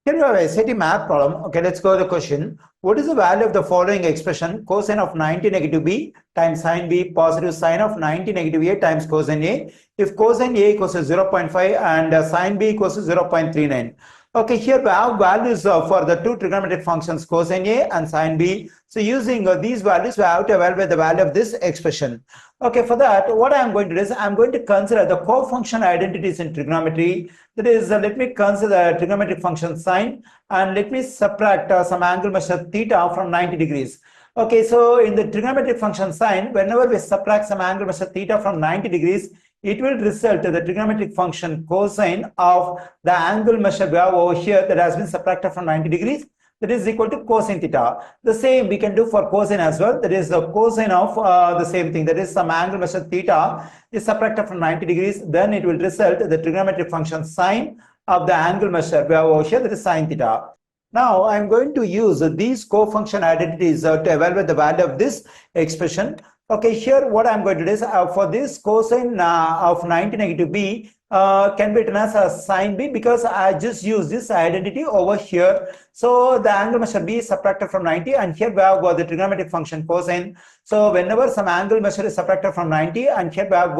Here we have a SAT math problem. Okay, let's go to the question. What is the value of the following expression? Cosine of 90 negative b times sine b positive sine of 90 negative a times cosine a. If cosine a equals to 0.5 and sine b equals to 0.39. Okay, here we have values for the two trigonometric functions cosine a and sine b. So using these values, we have to evaluate the value of this expression. Okay, for that, what I am going to do is I am going to consider the co-function identities in trigonometry. That is, let me consider trigonometric function sine and let me subtract some angle measure theta from 90 degrees. Okay, so in the trigonometric function sine, whenever we subtract some angle measure theta from 90 degrees, it will result in the trigonometric function cosine of the angle measure we have over here that has been subtracted from 90 degrees. That is equal to cosine theta. The same we can do for cosine as well. That is the cosine of the same thing. That is some angle measure theta is subtracted from 90 degrees. Then it will result in the trigonometric function sine of the angle measure we have over here. That is sine theta. Now I'm going to use these co-function identities to evaluate the value of this expression. Okay, here what I'm going to do is for this cosine of 90 negative b can be written as a sine b because I just use this identity over here. So the angle measure b is subtracted from 90 and here we have the trigonometric function cosine. So whenever some angle measure is subtracted from 90 and here we have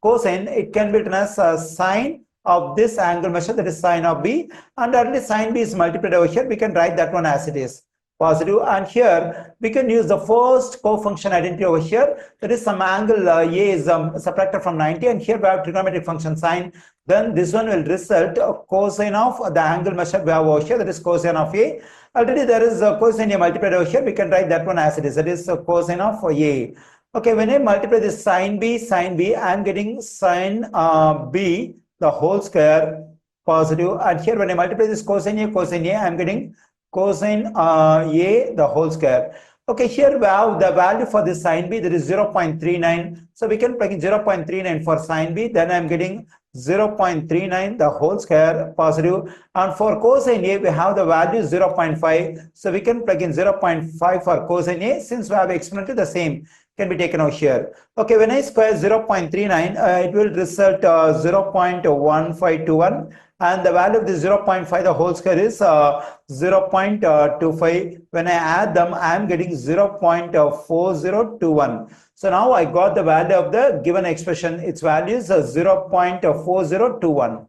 cosine, it can be written as a sine of this angle measure, that is sine of b, and already sine b is multiplied over here. We can write that one as it is positive, and here we can use the first co-function identity over here, that is some angle a is subtracted from 90 and here we have trigonometric function sine. Then this one will result cosine of the angle measure we have over here, that is cosine of a. Already there is a cosine a multiplied over here. We can write that one as it is, that is cosine of a. Okay, when I multiply this sine b, I am getting sine b the whole square positive, and here when I multiply this cosine a, I am getting cosine a the whole square. Okay, here we have the value for this sine b, that is 0.39. So we can plug in 0.39 for sine b, then I am getting 0.39 the whole square positive, and for cosine a we have the value 0.5. So we can plug in 0.5 for cosine a, since we have experimented the same can be taken out here. Okay, when I square 0.39, it will result 0.1521, and the value of the 0.5 the whole square is 0.25. When I add them, I am getting 0.4021. So now I got the value of the given expression. Its value is 0.4021.